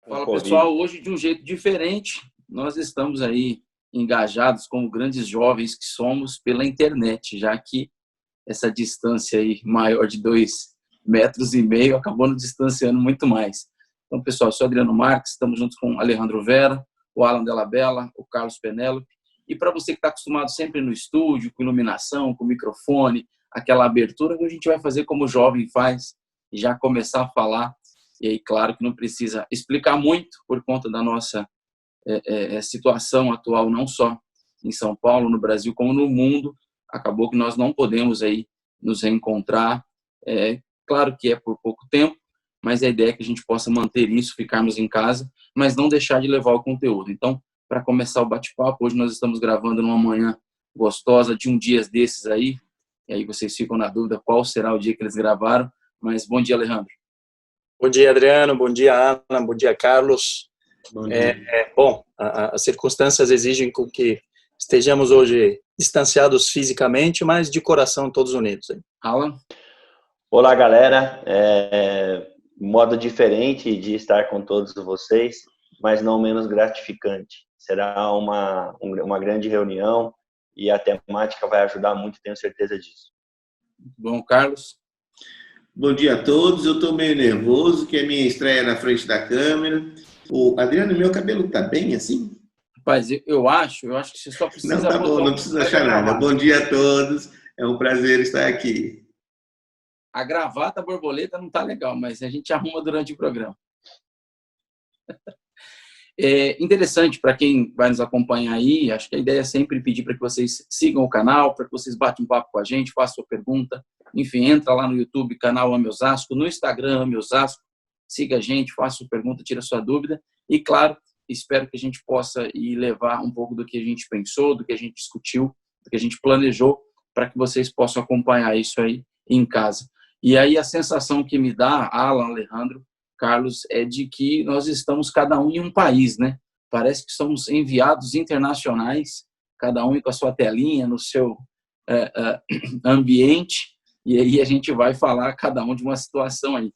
Fala Covid. pessoal, hoje de um jeito diferente, nós estamos aí engajados como grandes jovens que somos pela internet, já que essa distância aí maior de 2,5 metros acabou nos distanciando muito mais. Então pessoal, eu sou Adriano Marques, estamos juntos com o Alejandro Vera, o Alan Della Bella, o Carlos Penélope, e para você que está acostumado sempre no estúdio, com iluminação, com microfone, aquela abertura que a gente vai fazer como o jovem faz, e já começar a falar. E aí, claro que não precisa explicar muito por conta da nossa situação atual, não só em São Paulo, no Brasil, como no mundo. Acabou que nós não podemos aí nos reencontrar. Claro que é por pouco tempo, mas a ideia é que a gente possa manter isso, ficarmos em casa, mas não deixar de levar o conteúdo. Então, para começar o bate-papo, hoje nós estamos gravando numa manhã gostosa de um dia desses aí, e aí vocês ficam na dúvida qual será o dia que eles gravaram, mas bom dia, Alejandro. Bom dia, Adriano. Bom dia, Ana. Bom dia, Carlos. Bom dia. Bom, as circunstâncias exigem com que estejamos hoje distanciados fisicamente, mas de coração todos unidos. Hein? Alan? Olá, galera. Modo diferente de estar com todos vocês, mas não menos gratificante. Será uma grande reunião e a temática vai ajudar muito, tenho certeza disso. Bom, Carlos? Bom dia a todos, eu estou meio nervoso, que é a minha estreia na frente da câmera. Adriano, meu cabelo tá bem assim? Rapaz, eu acho que você só precisa... Não, tá bom, não precisa achar nada. Bom dia a todos, é um prazer estar aqui. A gravata borboleta não tá legal, mas a gente arruma durante o programa. É interessante para quem vai nos acompanhar aí, acho que a ideia é sempre pedir para que vocês sigam o canal, para que vocês batam um papo com a gente, façam sua pergunta. Enfim, entra lá no YouTube, canal Ame Osasco, no Instagram Ame Osasco, siga a gente, faça sua pergunta, tira sua dúvida. E, claro, espero que a gente possa ir levar um pouco do que a gente pensou, do que a gente discutiu, do que a gente planejou, para que vocês possam acompanhar isso aí em casa. E aí a sensação que me dá, Alan, Alejandro, Carlos, é de que nós estamos cada um em um país, né? Parece que somos enviados internacionais, cada um com a sua telinha, no seu ambiente, e aí a gente vai falar cada um de uma situação aí.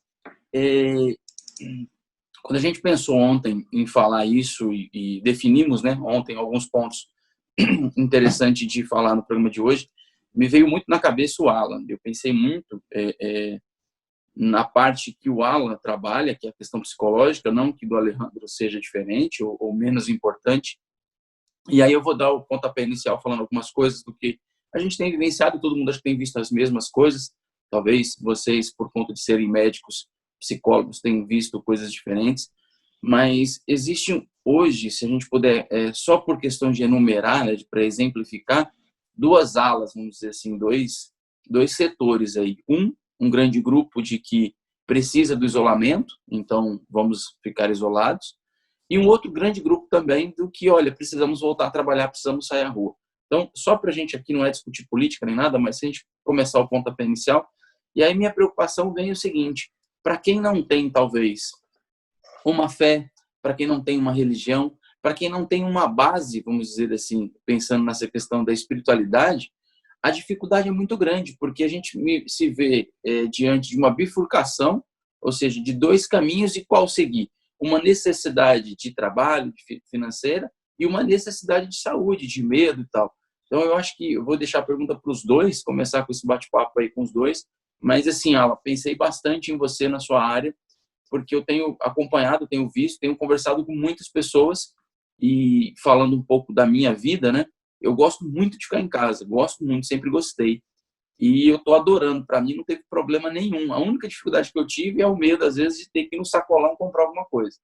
Quando a gente pensou ontem em falar isso e definimos, né, ontem alguns pontos interessantes de falar no programa de hoje, me veio muito na cabeça o Alan. Eu pensei muito na parte que o Alan trabalha, que é a questão psicológica, não que do Alejandro seja diferente ou menos importante. E aí eu vou dar o pontapé inicial falando algumas coisas do que a gente tem vivenciado, todo mundo acho que tem visto as mesmas coisas. Talvez vocês, por conta de serem médicos, psicólogos, tenham visto coisas diferentes. Mas existe hoje, se a gente puder, só por questão de enumerar, né, para exemplificar, duas alas, vamos dizer assim, dois setores aí. Um grande grupo de que precisa do isolamento, então vamos ficar isolados, e um outro grande grupo também do que, olha, precisamos voltar a trabalhar, precisamos sair à rua. Então, só para a gente aqui não é discutir política nem nada, mas se a gente começar o pontapé inicial, e aí minha preocupação vem o seguinte, para quem não tem, talvez, uma fé, para quem não tem uma religião, para quem não tem uma base, vamos dizer assim, pensando nessa questão da espiritualidade, a dificuldade é muito grande, porque a gente se vê diante de uma bifurcação, ou seja, de dois caminhos e qual seguir. Uma necessidade de trabalho, financeira, e uma necessidade de saúde, de medo e tal. Então, eu acho que eu vou deixar a pergunta para os dois, começar com esse bate-papo aí com os dois, mas assim, Alan, pensei bastante em você na sua área, porque eu tenho acompanhado, tenho visto, tenho conversado com muitas pessoas e falando um pouco da minha vida, né? Eu gosto muito de ficar em casa, gosto muito, sempre gostei. E eu estou adorando, para mim não teve problema nenhum. A única dificuldade que eu tive é o medo, às vezes, de ter que ir no sacolão comprar alguma coisa.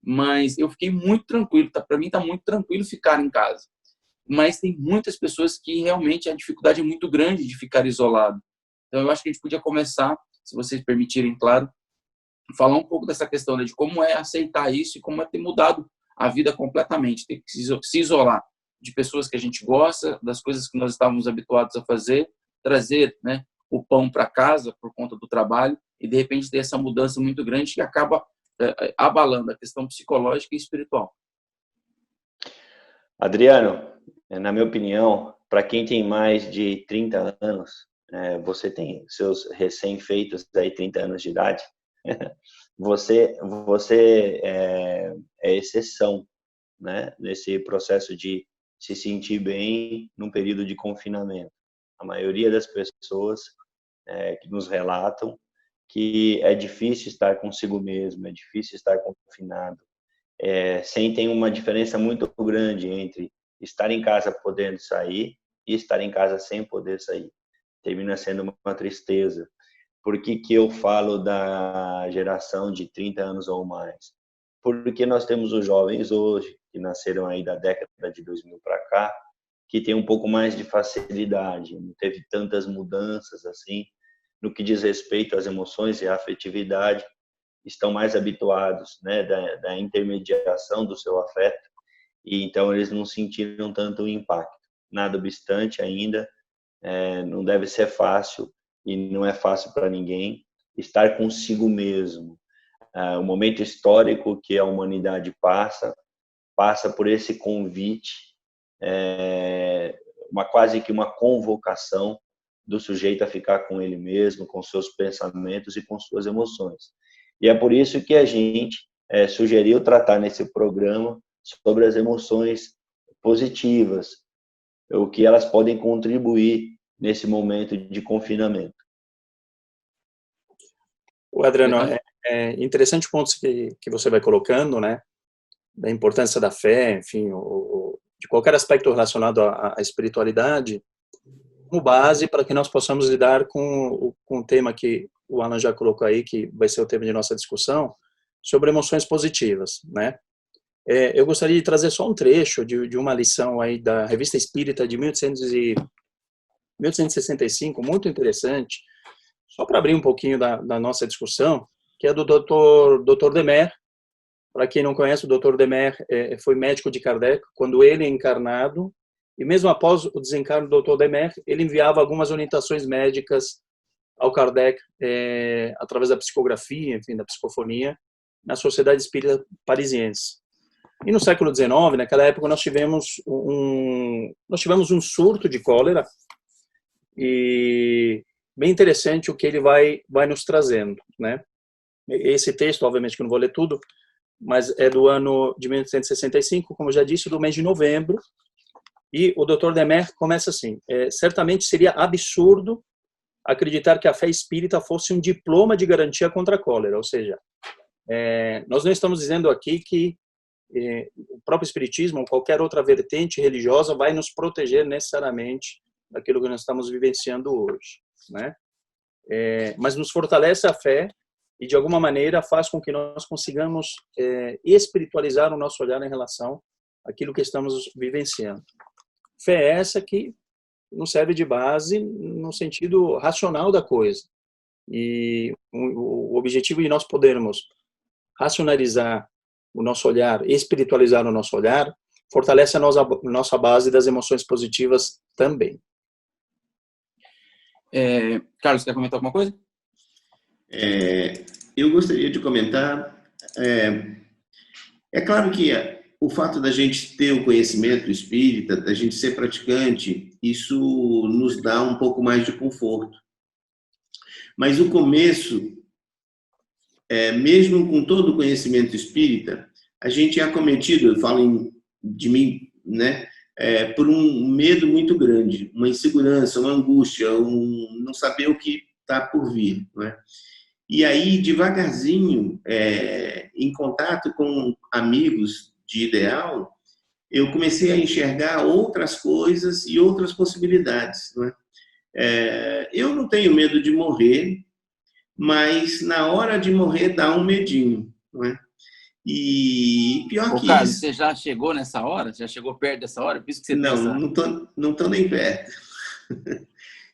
Mas eu fiquei muito tranquilo, para mim está muito tranquilo ficar em casa. Mas tem muitas pessoas que realmente a dificuldade é muito grande de ficar isolado. Então eu acho que a gente podia começar, se vocês permitirem, claro, falar um pouco dessa questão, né, de como é aceitar isso e como é ter mudado a vida completamente, ter que se isolar de pessoas que a gente gosta, das coisas que nós estávamos habituados a fazer, trazer, né, o pão para casa por conta do trabalho e, de repente, ter essa mudança muito grande que acaba abalando a questão psicológica e espiritual. Adriano, na minha opinião, para quem tem mais de 30 anos, você tem seus recém-feitos aí 30 anos de idade, você é exceção, né? Nesse processo de se sentir bem num período de confinamento. A maioria das pessoas que nos relatam que é difícil estar consigo mesmo, é difícil estar confinado. Sentem uma diferença muito grande entre estar em casa podendo sair e estar em casa sem poder sair. Termina sendo uma tristeza. Por que eu falo da geração de 30 anos ou mais? Porque nós temos os jovens hoje, que nasceram aí da década de 2000 para cá, que tem um pouco mais de facilidade, não teve tantas mudanças assim, no que diz respeito às emoções e à afetividade, estão mais habituados, né, da intermediação do seu afeto, e então eles não sentiram tanto o impacto. Nada obstante, ainda não deve ser fácil, e não é fácil para ninguém, estar consigo mesmo. O momento histórico que a humanidade passa por esse convite, quase que uma convocação do sujeito a ficar com ele mesmo, com seus pensamentos e com suas emoções. E é por isso que a gente sugeriu tratar nesse programa sobre as emoções positivas, o que elas podem contribuir nesse momento de confinamento. O Adriano, é interessante o ponto que você vai colocando, né, da importância da fé, enfim, de qualquer aspecto relacionado à espiritualidade, como base para que nós possamos lidar com o tema que o Alan já colocou aí, que vai ser o tema de nossa discussão, sobre emoções positivas, né? Eu gostaria de trazer só um trecho de uma lição aí da Revista Espírita de 1865, muito interessante, só para abrir um pouquinho da nossa discussão, que é do Dr. Demer. Para quem não conhece, o Dr. Demer foi médico de Kardec quando ele é encarnado, e mesmo após o desencarno do Dr. Demer, ele enviava algumas orientações médicas ao Kardec através da psicografia, enfim, da psicofonia, na Sociedade Espírita Parisiense. E no século XIX, naquela época, nós tivemos um surto de cólera, e bem interessante o que ele vai nos trazendo, né? Esse texto, obviamente que eu não vou ler tudo, mas é do ano de 1865, como eu já disse, do mês de novembro, e o Dr. Demer começa assim: certamente seria absurdo acreditar que a fé espírita fosse um diploma de garantia contra a cólera, ou seja, nós não estamos dizendo aqui que o próprio espiritismo ou qualquer outra vertente religiosa vai nos proteger necessariamente daquilo que nós estamos vivenciando hoje, né? Mas nos fortalece a fé e, de alguma maneira, faz com que nós consigamos espiritualizar o nosso olhar em relação àquilo que estamos vivenciando. Fé é essa que nos serve de base no sentido racional da coisa. E o objetivo de nós podermos racionalizar o nosso olhar, espiritualizar o nosso olhar, fortalece a nossa base das emoções positivas também. Carlos, quer comentar alguma coisa? Eu gostaria de comentar. É claro que o fato da gente ter o conhecimento espírita, da gente ser praticante, isso nos dá um pouco mais de conforto. Mas o começo, mesmo com todo o conhecimento espírita, a gente é acometido, eu falo de mim, né, por um medo muito grande, uma insegurança, uma angústia, não saber o que está por vir, né? E aí, devagarzinho, em contato com amigos de ideal, eu comecei a enxergar outras coisas e outras possibilidades, não é? Eu não tenho medo de morrer, mas na hora de morrer dá um medinho, não é? E pior que Carlos, isso... Você já chegou nessa hora? Já chegou perto dessa hora? Por isso que você tem essa... Não tô nem perto.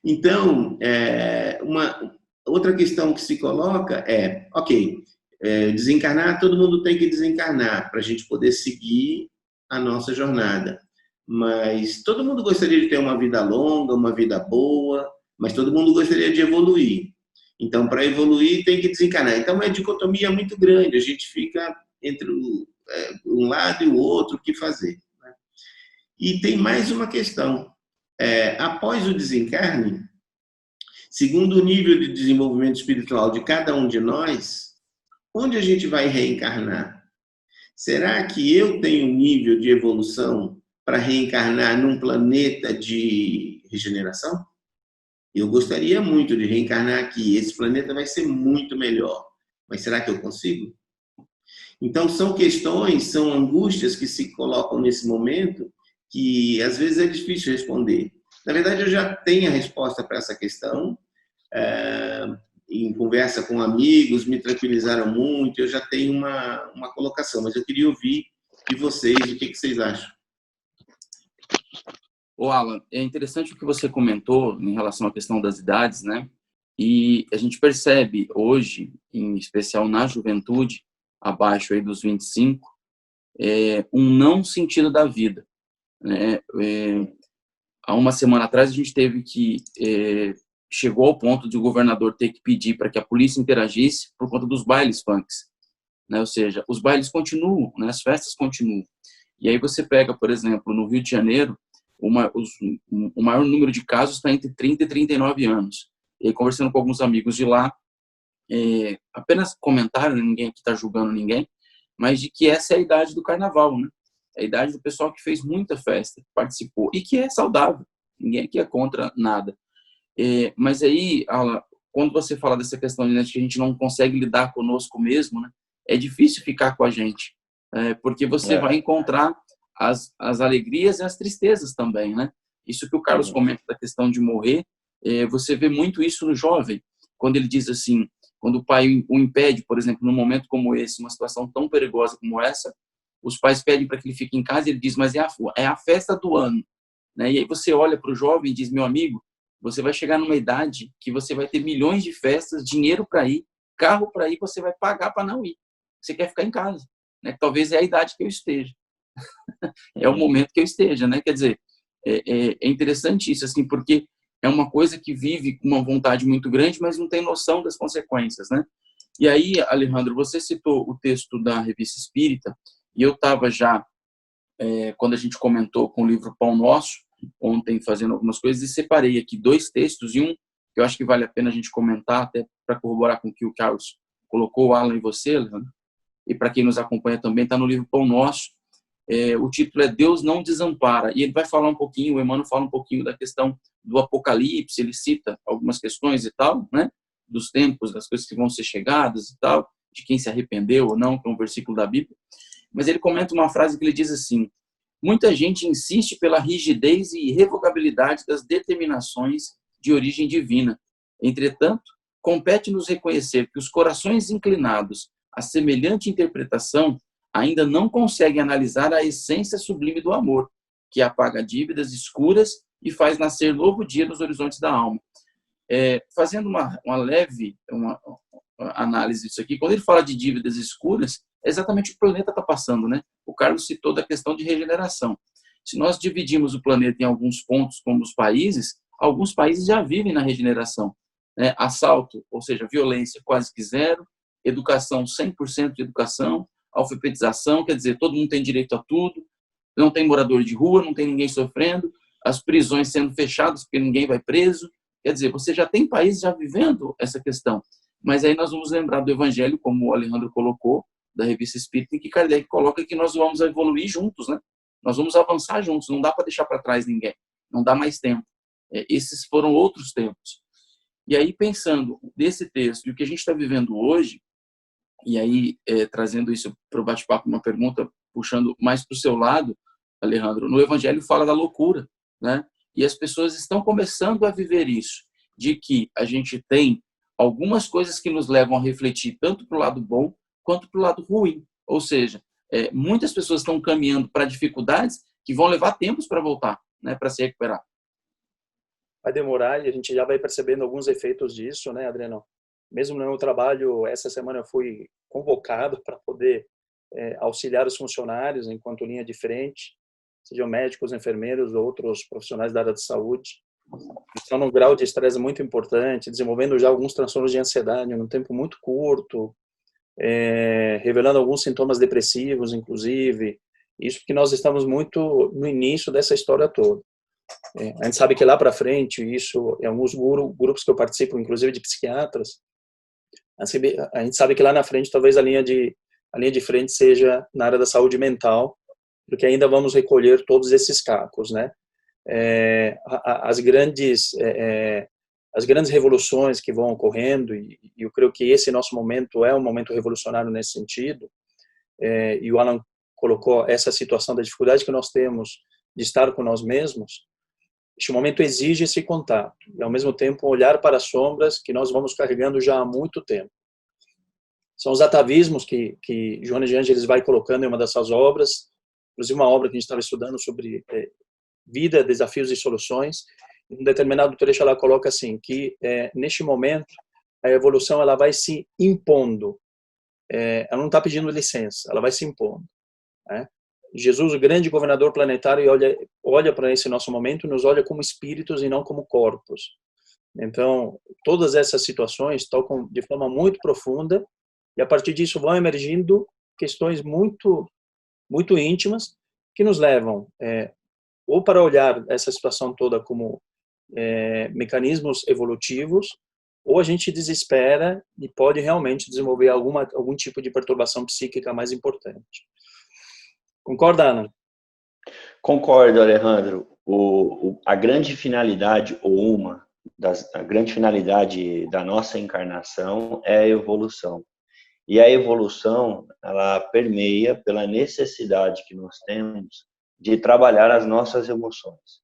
Então, uma outra questão que se coloca desencarnar, todo mundo tem que desencarnar para a gente poder seguir a nossa jornada. Mas todo mundo gostaria de ter uma vida longa, uma vida boa, mas todo mundo gostaria de evoluir. Então, para evoluir, tem que desencarnar. Então, é uma dicotomia muito grande. A gente fica entre um lado e o outro, o que fazer, né? E tem mais uma questão. Após o desencarne, segundo o nível de desenvolvimento espiritual de cada um de nós, onde a gente vai reencarnar? Será que eu tenho um nível de evolução para reencarnar num planeta de regeneração? Eu gostaria muito de reencarnar aqui. Esse planeta vai ser muito melhor. Mas será que eu consigo? Então, são questões, são angústias que se colocam nesse momento que, às vezes, é difícil responder. Na verdade, eu já tenho a resposta para essa questão. Em conversa com amigos, me tranquilizaram muito. Eu já tenho uma colocação, mas eu queria ouvir de vocês o que vocês acham. Ô, Alan, é interessante o que você comentou em relação à questão das idades, né? E a gente percebe hoje, em especial na juventude, abaixo aí dos 25, um não sentido da vida, né? Há uma semana atrás a gente teve que chegou ao ponto de o governador ter que pedir para que a polícia interagisse por conta dos bailes funks, né? Ou seja, os bailes continuam, né? As festas continuam. E aí você pega, por exemplo, no Rio de Janeiro, o maior número de casos está entre 30 e 39 anos. E aí, conversando com alguns amigos de lá, apenas comentaram, ninguém aqui está julgando ninguém, mas de que essa é a idade do carnaval, né? É a idade do pessoal que fez muita festa, participou, e que é saudável. Ninguém aqui é contra nada. Mas aí, Alan, quando você fala dessa questão de que a gente não consegue lidar conosco mesmo, né? É difícil ficar com a gente, porque você vai encontrar as alegrias e as tristezas também, né? Isso que o Carlos comenta da questão de morrer, você vê muito isso no jovem, quando ele diz assim, quando o pai o impede, por exemplo, num momento como esse, uma situação tão perigosa como essa, os pais pedem para que ele fique em casa e ele diz, mas é a festa do ano, né? E aí você olha para o jovem e diz, meu amigo, você vai chegar numa idade que você vai ter milhões de festas, dinheiro para ir, carro para ir, você vai pagar para não ir. Você quer ficar em casa, né? Talvez é a idade que eu esteja. É o momento que eu esteja, né? Quer dizer, é interessante isso, assim, porque é uma coisa que vive com uma vontade muito grande, mas não tem noção das consequências, né? E aí, Alejandro, você citou o texto da Revista Espírita, e eu estava já, quando a gente comentou com o livro Pão Nosso, ontem fazendo algumas coisas, e separei aqui 2 textos, e um que eu acho que vale a pena a gente comentar, até para corroborar com o que o Carlos colocou, o Alan e você, Alejandro, e para quem nos acompanha também, está no livro Pão Nosso. O título é Deus não desampara, e ele vai falar um pouquinho, o Emmanuel fala um pouquinho da questão do Apocalipse, ele cita algumas questões e tal, né, dos tempos, das coisas que vão ser chegadas e tal, de quem se arrependeu ou não, que é um versículo da Bíblia, mas ele comenta uma frase que ele diz assim, muita gente insiste pela rigidez e irrevogabilidade das determinações de origem divina, entretanto, compete-nos reconhecer que os corações inclinados a semelhante interpretação ainda não conseguem analisar a essência sublime do amor, que apaga dívidas escuras e faz nascer novo dia nos horizontes da alma. Fazendo uma leve análise disso aqui, quando ele fala de dívidas escuras, é exatamente o que o planeta está passando, né? O Carlos citou da questão de regeneração. Se nós dividimos o planeta em alguns pontos, como os países, alguns países já vivem na regeneração, né? Assalto, ou seja, violência quase que zero, educação 100% de educação, alfabetização, quer dizer, todo mundo tem direito a tudo, não tem morador de rua, não tem ninguém sofrendo, as prisões sendo fechadas porque ninguém vai preso, quer dizer, você já tem países já vivendo essa questão, mas aí nós vamos lembrar do Evangelho, como o Alejandro colocou, da Revista Espírita, em que Kardec coloca que nós vamos evoluir juntos, né? Nós vamos avançar juntos, não dá para deixar para trás ninguém, não dá mais tempo. Esses foram outros tempos. E aí, pensando desse texto e o que a gente está vivendo hoje, e aí, trazendo isso para o bate-papo, uma pergunta, puxando mais para o seu lado, Alejandro, no Evangelho fala da loucura, né? E as pessoas estão começando a viver isso, de que a gente tem algumas coisas que nos levam a refletir tanto para o lado bom quanto para o lado ruim. Ou seja, muitas pessoas estão caminhando para dificuldades que vão levar tempos para voltar, né? Para se recuperar. Vai demorar e a gente já vai percebendo alguns efeitos disso, né, Adriano? Mesmo no meu trabalho, essa semana eu fui convocado para poder auxiliar os funcionários enquanto linha de frente, sejam médicos, enfermeiros ou outros profissionais da área de saúde. Estão num grau de estresse muito importante, desenvolvendo já alguns transtornos de ansiedade num tempo muito curto, revelando alguns sintomas depressivos, inclusive. Isso porque nós estamos muito no início dessa história toda. A gente sabe que lá para frente, isso em alguns grupos que eu participo, inclusive de psiquiatras, A gente sabe que lá na frente, talvez a linha de frente seja na área da saúde mental, porque ainda vamos recolher todos esses cacos, né? As grandes revoluções que vão ocorrendo, e eu creio que esse nosso momento é um momento revolucionário nesse sentido, e o Alan colocou essa situação da dificuldade que nós temos de estar com nós mesmos. Este momento exige esse contato, e ao mesmo tempo olhar para as sombras que nós vamos carregando já há muito tempo. São os atavismos que Joana de Ângeles vai colocando em uma das suas obras, inclusive uma obra que a gente estava estudando sobre vida, desafios e soluções. Em um determinado trecho ela coloca assim, que neste momento a evolução ela vai se impondo, ela não está pedindo licença, ela vai se impondo, né? Jesus, o grande governador planetário, olha para esse nosso momento e nos olha como espíritos e não como corpos. Então, todas essas situações tocam de forma muito profunda, e a partir disso vão emergindo questões muito, muito íntimas que nos levam ou para olhar essa situação toda como mecanismos evolutivos, ou a gente desespera e pode realmente desenvolver algum tipo de perturbação psíquica mais importante. Concorda, Ana? Concordo, Alejandro. A grande finalidade, a grande finalidade da nossa encarnação é a evolução. E a evolução, ela permeia pela necessidade que nós temos de trabalhar as nossas emoções.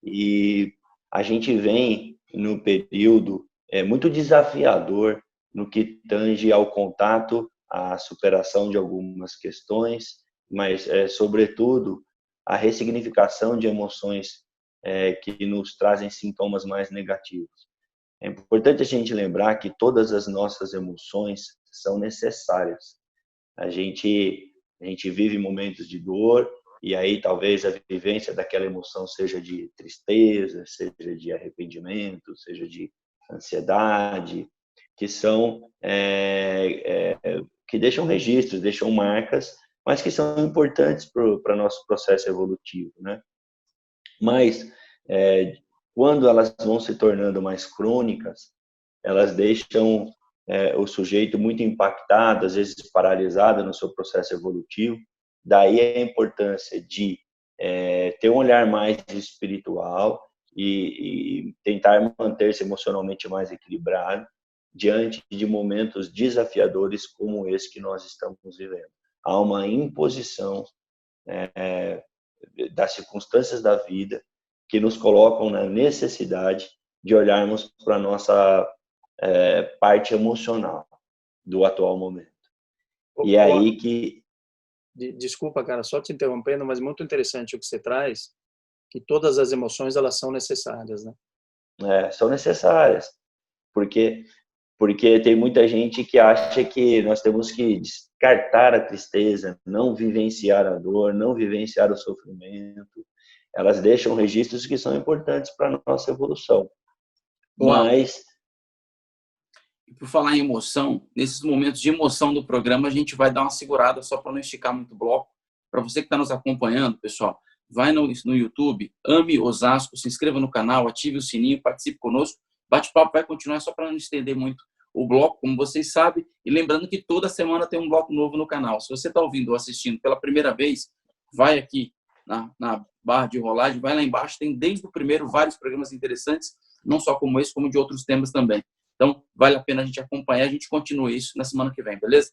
E a gente vem no período muito desafiador no que tange ao contato, à superação de algumas questões, mas, sobretudo, a ressignificação de emoções que nos trazem sintomas mais negativos. É importante a gente lembrar que todas as nossas emoções são necessárias. A gente vive momentos de dor, e aí talvez a vivência daquela emoção seja de tristeza, seja de arrependimento, seja de ansiedade, que são que deixam registros, deixam marcas, mas que são importantes para o nosso processo evolutivo, né? Mas quando elas vão se tornando mais crônicas, elas deixam o sujeito muito impactado, às vezes paralisado no seu processo evolutivo. Daí a importância de ter um olhar mais espiritual e tentar manter-se emocionalmente mais equilibrado diante de momentos desafiadores como esse que nós estamos vivendo. Há uma imposição das circunstâncias da vida que nos colocam na necessidade de olharmos para a nossa parte emocional do atual momento. E é aí que... Desculpa, cara, só te interrompendo, mas muito interessante o que você traz, que todas as emoções, elas são necessárias, né? São necessárias, porque tem muita gente que acha que nós temos que descartar a tristeza, não vivenciar a dor, não vivenciar o sofrimento. Elas deixam registros que são importantes para a nossa evolução. Mas... E por falar em emoção, nesses momentos de emoção do programa, a gente vai dar uma segurada só para não esticar muito o bloco. Para você que está nos acompanhando, pessoal, vai no YouTube, Ame Osasco, se inscreva no canal, ative o sininho, participe conosco. Bate-papo vai continuar só para não estender muito o bloco, como vocês sabem. E lembrando que toda semana tem um bloco novo no canal. Se você está ouvindo ou assistindo pela primeira vez, vai aqui na barra de rolagem, vai lá embaixo, tem desde o primeiro vários programas interessantes, não só como esse, como de outros temas também. Então, vale a pena a gente acompanhar, a gente continua isso na semana que vem, beleza?